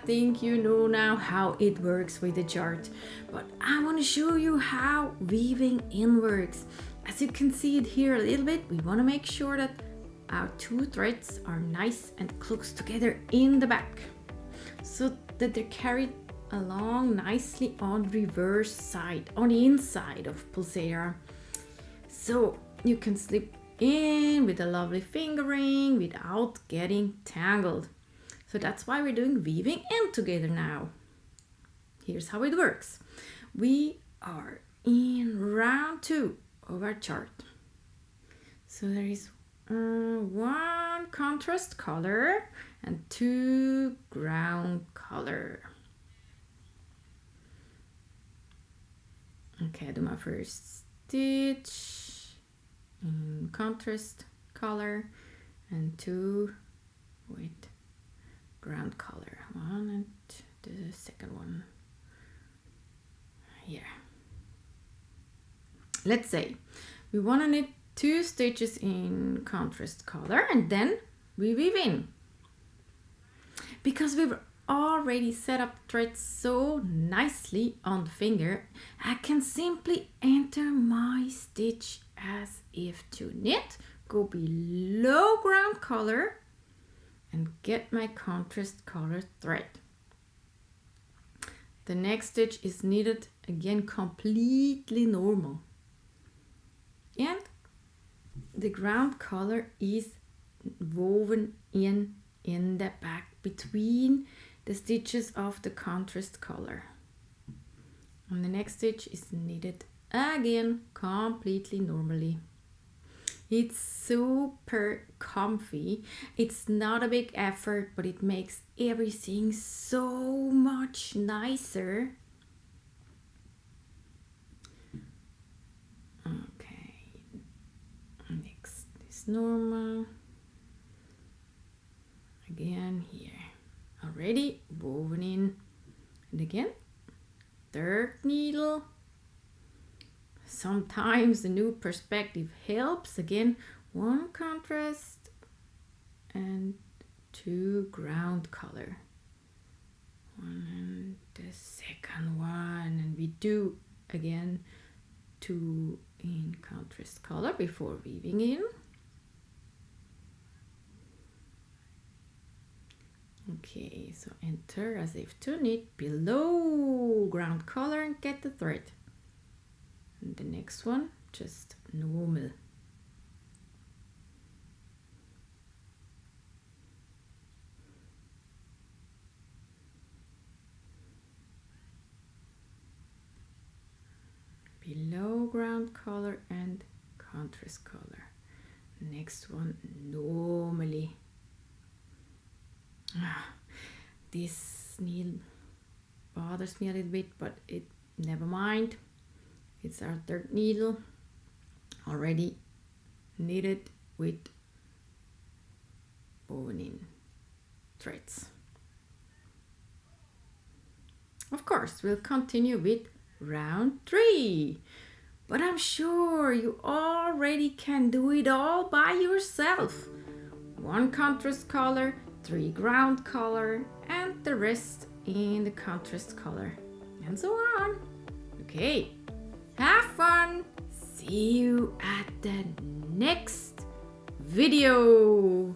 think you know now how it works with the chart, but I want to show you how weaving in works. As you can see it here a little bit, we want to make sure that our two threads are nice and close together in the back, so that they're carried along nicely on the reverse side, on the inside of PULSEIRA. So you can slip in with a lovely fingering without getting tangled. So that's why we're doing weaving in together now. Here's how it works. We are in round 2 of our chart. So there is one contrast color and 2 ground color. Okay, I do my first stitch in contrast color and 2 with ground color. 1 and the second one here. Let's say we want to knit 2 stitches in contrast color and then we weave in. Because we've already set up threads so nicely on the finger, I can simply enter my stitch as if to knit, go below ground color and get my contrast color thread. The next stitch is knitted again completely normal, and the ground color is woven in the back between the stitches of the contrast color, and the next stitch is knitted again completely normally. It's super comfy. It's not a big effort, but it makes everything so much nicer. Okay, next is normal. Again here, already woven in, and again, third needle. Sometimes the new perspective helps. Again, 1 contrast and 2 ground color. 1 and the second one, and we do again 2 in contrast color before weaving in. Okay, so enter as if to knit below ground color and get the thread. And the next one, just normal. Below ground color and contrast color. Next one, normally. This needle bothers me a little bit, but never mind. It's our third needle, already knitted with woven in threads. Of course, we'll continue with round 3, but I'm sure you already can do it all by yourself. 1 contrast color, 3 ground color, and the rest in the contrast color, and so on. Okay, have fun. See you at the next video.